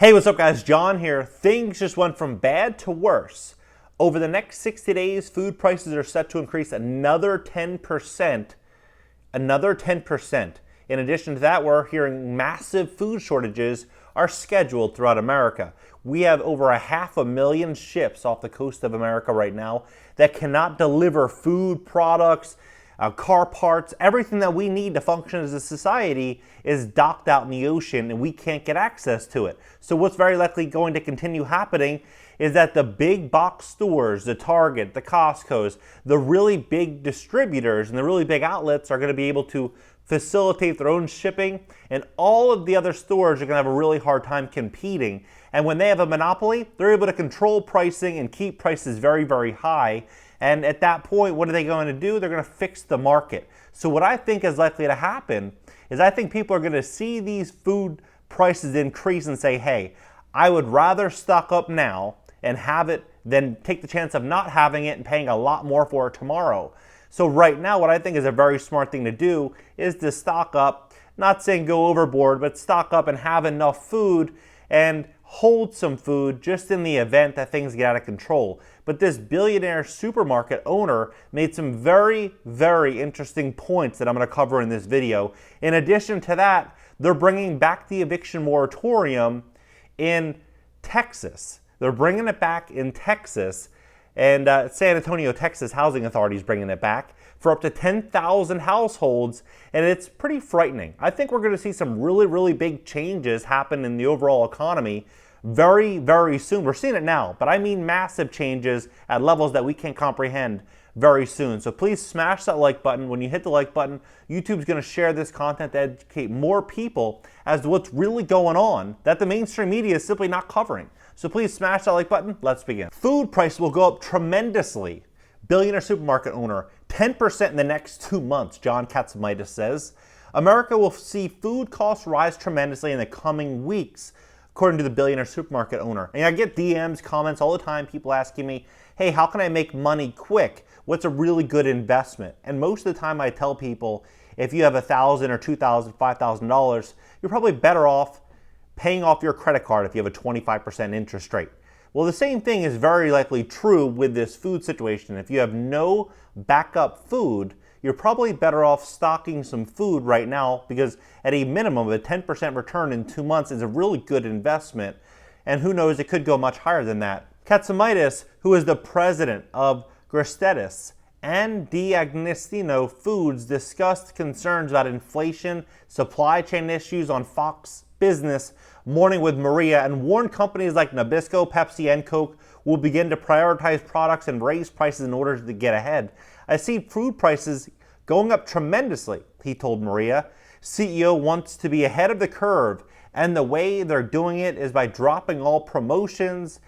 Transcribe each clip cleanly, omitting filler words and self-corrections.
Hey, what's up guys? John here. Things just went from bad to worse. Over the next 60 days, food prices are set to increase another 10%. Another 10%. In addition to that, we're hearing massive food shortages are scheduled throughout America. We have over 500,000 ships off the coast of America right now that cannot deliver food products, car parts, everything that we need to function as a society is docked out in the ocean and we can't get access to it. So what's very likely going to continue happening is that the big box stores, the Target, the Costco's, the really big distributors and the really big outlets are going to be able to facilitate their own shipping, and all of the other stores are going to have a really hard time competing. And when they have a monopoly, they're able to control pricing and keep prices very, very high. And at that point, what are they going to do? They're going to fix the market. So what I think is likely to happen is I think people are going to see these food prices increase and say, hey, I would rather stock up now and have it than take the chance of not having it and paying a lot more for it tomorrow. So right now, what I think is a very smart thing to do is to stock up, not saying go overboard, but stock up and have enough food and hold some food just in the event that things get out of control. But this billionaire supermarket owner made some very, very interesting points that I'm going to cover in this video. In addition to that, they're bringing back the eviction moratorium in Texas. They're bringing it back in Texas, and San Antonio, Texas Housing Authority is bringing it back for up to 10,000 households, and it's pretty frightening. I think we're going to see some really, really big changes happen in the overall economy very, very soon. We're seeing it now, but I mean massive changes at levels that we can't comprehend very soon. So please smash that like button. When you hit the like button, YouTube's going to share this content to educate more people as to what's really going on that the mainstream media is simply not covering. So please smash that like button. Let's begin. Food prices will go up tremendously. Billionaire supermarket owner, 10% in the next 2 months, John Catsimatidis says. America will see food costs rise tremendously in the coming weeks, according to the billionaire supermarket owner. And I get DMs, comments all the time, people asking me, hey, how can I make money quick? What's a really good investment? And most of the time I tell people, if you have $1,000 or $2,000, $5,000, you're probably better off paying off your credit card if you have a 25% interest rate. Well, the same thing is very likely true with this food situation. If you have no backup food, you're probably better off stocking some food right now, because at a minimum, a 10% return in 2 months is a really good investment. And who knows, it could go much higher than that. Catsimatidis, who is the president of Gristedis and D'Agostino Foods, discussed concerns about inflation, supply chain issues on Fox Business Morning with Maria, and warned companies like Nabisco, Pepsi, and Coke will begin to prioritize products and raise prices in order to get ahead. I see food prices going up tremendously, he told Maria. CEO wants to be ahead of the curve, and the way they're doing it is by dropping all promotions.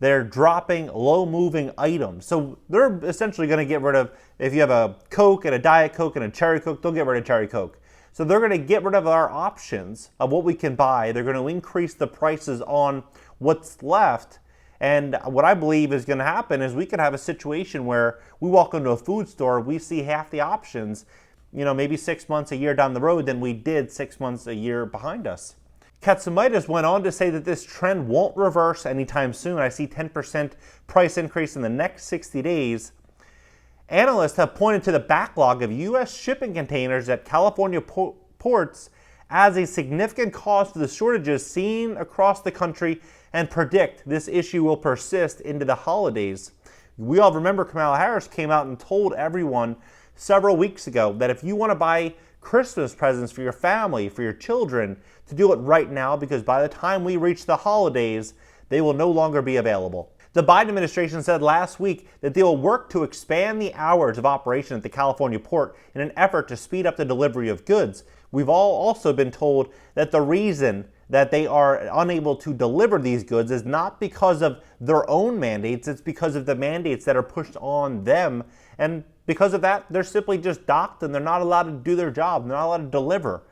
They're dropping low-moving items. So they're essentially going to get rid of, if you have a Coke and a Diet Coke and a Cherry Coke, they'll get rid of Cherry Coke. So they're going to get rid of our options of what we can buy. They're going to increase the prices on what's left. And what I believe is going to happen is we could have a situation where we walk into a food store, we see half the options, maybe 6 months, a year down the road than we did 6 months, a year behind us. Catsimatidis went on to say that this trend won't reverse anytime soon. I see 10% price increase in the next 60 days. Analysts have pointed to the backlog of U.S. shipping containers at California ports as a significant cause for the shortages seen across the country, and predict this issue will persist into the holidays. We all remember Kamala Harris came out and told everyone several weeks ago that if you want to buy Christmas presents for your family, for your children, to do it right now, because by the time we reach the holidays, they will no longer be available. The Biden administration said last week that they will work to expand the hours of operation at the California port in an effort to speed up the delivery of goods. We've all also been told that the reason that they are unable to deliver these goods is not because of their own mandates, it's because of the mandates that are pushed on them. And because of that, they're simply just docked and they're not allowed to do their job. They're not allowed to deliver.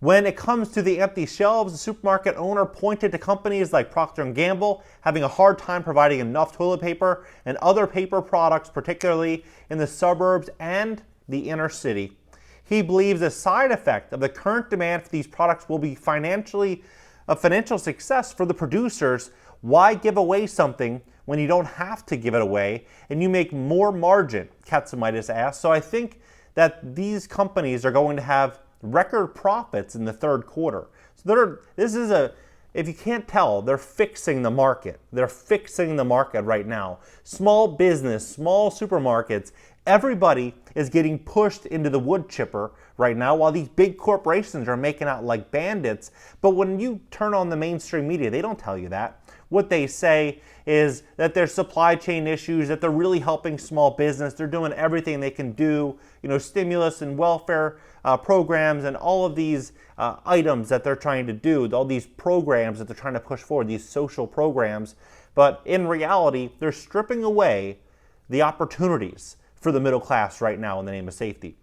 When it comes to the empty shelves, the supermarket owner pointed to companies like Procter & Gamble having a hard time providing enough toilet paper and other paper products, particularly in the suburbs and the inner city. He believes a side effect of the current demand for these products will be financially of financial success for the producers. Why give away something when you don't have to give it away and you make more margin? Catsimatidis asked. So I think that these companies are going to have record profits in the third quarter. So if you can't tell, they're fixing the market. They're fixing the market right now. Small business, small supermarkets, everybody is getting pushed into the wood chipper right now while these big corporations are making out like bandits. But when you turn on the mainstream media, they don't tell you that. What they say is that there's supply chain issues, that they're really helping small business. They're doing everything they can do, stimulus and welfare programs and all of these items that they're trying to do, all these programs that they're trying to push forward, these social programs. But in reality, they're stripping away the opportunities for the middle class right now in the name of safety.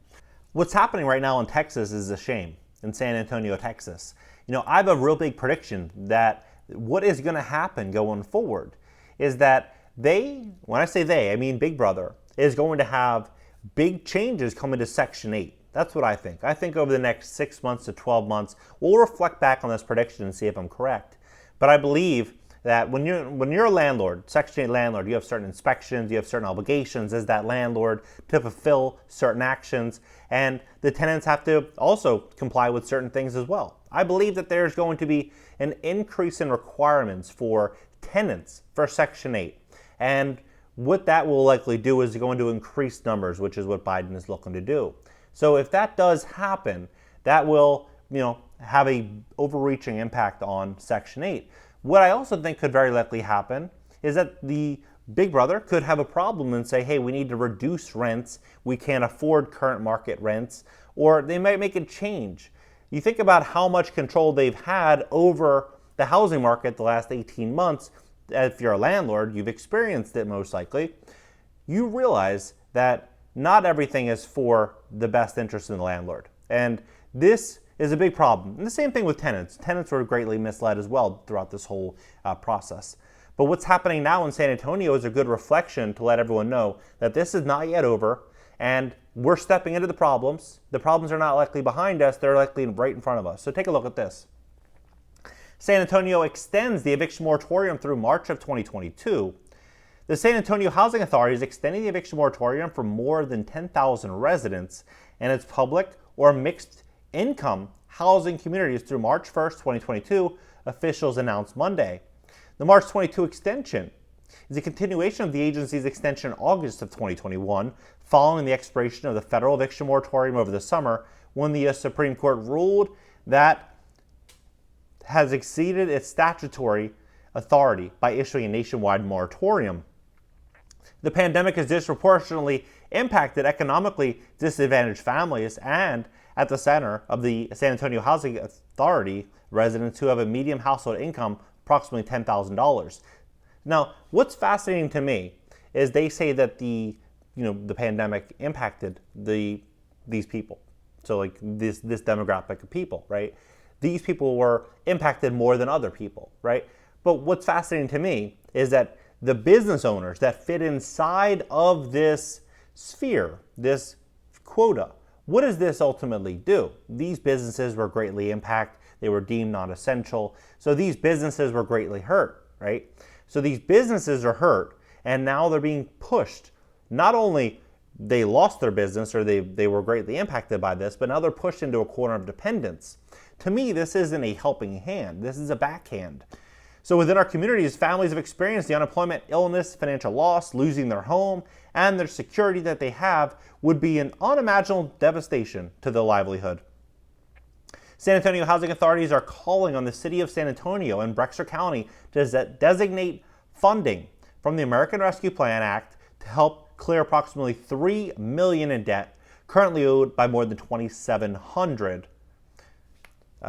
What's happening right now in Texas is a shame, in San Antonio, Texas. I have a real big prediction that what is going to happen going forward is that when I say they, I mean Big Brother, is going to have big changes coming to Section 8. That's what I think. I think over the next 6 months to 12 months, we'll reflect back on this prediction and see if I'm correct. But I believe that when you're a landlord, Section 8 landlord, you have certain inspections, you have certain obligations as that landlord to fulfill certain actions, and the tenants have to also comply with certain things as well. I believe that there's going to be an increase in requirements for tenants for Section 8. And what that will likely do is going to increase numbers, which is what Biden is looking to do. So if that does happen, that will, have a overreaching impact on Section 8. What I also think could very likely happen is that the Big Brother could have a problem and say, hey, we need to reduce rents. We can't afford current market rents. Or they might make a change. You think about how much control they've had over the housing market the last 18 months. If you're a landlord, you've experienced it most likely. You realize that not everything is for the best interest in the landlord. And this is a big problem. And the same thing with tenants. Tenants were greatly misled as well throughout this whole process. But what's happening now in San Antonio is a good reflection to let everyone know that this is not yet over, and we're stepping into the problems. The problems are not likely behind us, they're likely right in front of us. So take a look at this. San Antonio extends the eviction moratorium through March of 2022. The San Antonio Housing Authority is extending the eviction moratorium for more than 10,000 residents in its public or mixed income housing communities through March 1st, 2022, officials announced Monday. The March 22 extension is a continuation of the agency's extension in August of 2021, following the expiration of the federal eviction moratorium over the summer, when the U.S. Supreme Court ruled that has exceeded its statutory authority by issuing a nationwide moratorium. The pandemic has disproportionately impacted economically disadvantaged families, and at the center of the San Antonio Housing Authority, residents who have a median household income approximately $10,000. Now, what's fascinating to me is they say that the pandemic impacted these people. So like this demographic of people, right? These people were impacted more than other people, right? But what's fascinating to me is that the business owners that fit inside of this sphere, this quota, what does this ultimately do? These businesses were greatly impacted. They were deemed non-essential. So these businesses were greatly hurt, right? So these businesses are hurt, and now they're being pushed. Not only they lost their business or they were greatly impacted by this, but now they're pushed into a corner of dependence. To me, this isn't a helping hand. This is a backhand. So within our communities, families have experienced the unemployment, illness, financial loss, losing their home, and their security that they have would be an unimaginable devastation to their livelihood. San Antonio housing authorities are calling on the city of San Antonio and Bexar County to designate funding from the American Rescue Plan Act to help clear approximately $3 million in debt currently owed by more than 2,700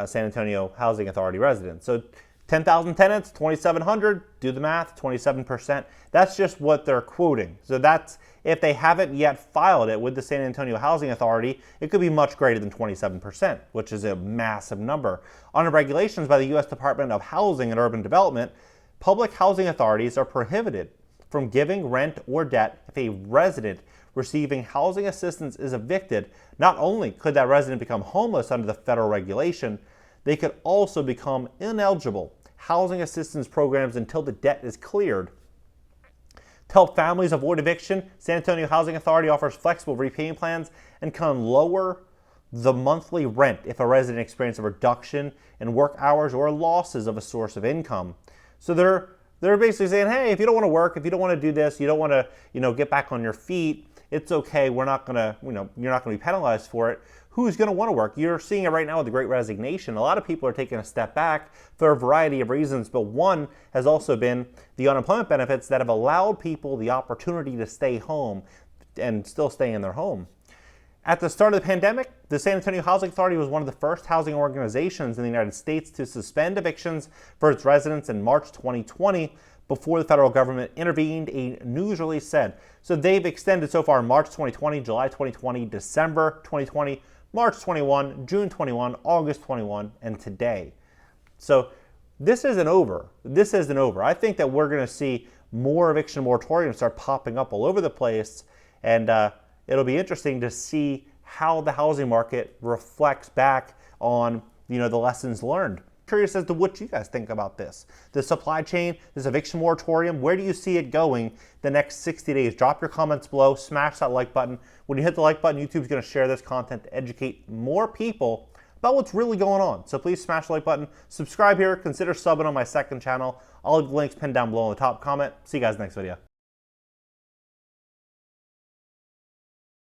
San Antonio Housing Authority residents. So 10,000 tenants, 2,700, do the math, 27%. That's just what they're quoting. So that's, if they haven't yet filed it with the San Antonio Housing Authority, it could be much greater than 27%, which is a massive number. Under regulations by the U.S. Department of Housing and Urban Development, public housing authorities are prohibited from giving rent or debt if a resident receiving housing assistance is evicted. Not only could that resident become homeless under the federal regulation, they could also become ineligible housing assistance programs until the debt is cleared. To help families avoid eviction, San Antonio Housing Authority offers flexible repayment plans and can lower the monthly rent if a resident experiences a reduction in work hours or losses of a source of income. So they're basically saying, hey, if you don't want to work, if you don't want to do this, you don't want to, get back on your feet, it's okay. We're not going to, you're not going to be penalized for it. Who's going to want to work? You're seeing it right now with the Great Resignation. A lot of people are taking a step back for a variety of reasons, but one has also been the unemployment benefits that have allowed people the opportunity to stay home and still stay in their home. At the start of the pandemic, the San Antonio Housing Authority was one of the first housing organizations in the United States to suspend evictions for its residents in March 2020 before the federal government intervened, a news release said. So they've extended so far March 2020, July 2020, December 2020, March 21, June 21, August 21, and today. So this isn't over. This isn't over. I think that we're going to see more eviction moratoriums start popping up all over the place, and it'll be interesting to see how the housing market reflects back on the lessons learned. Curious as to what you guys think about this. The supply chain, this eviction moratorium, where do you see it going the next 60 days? Drop your comments below, smash that like button. When you hit the like button, YouTube's going to share this content to educate more people about what's really going on. So please smash the like button, subscribe here, consider subbing on my second channel. I'll leave the links pinned down below in the top comment. See you guys next video.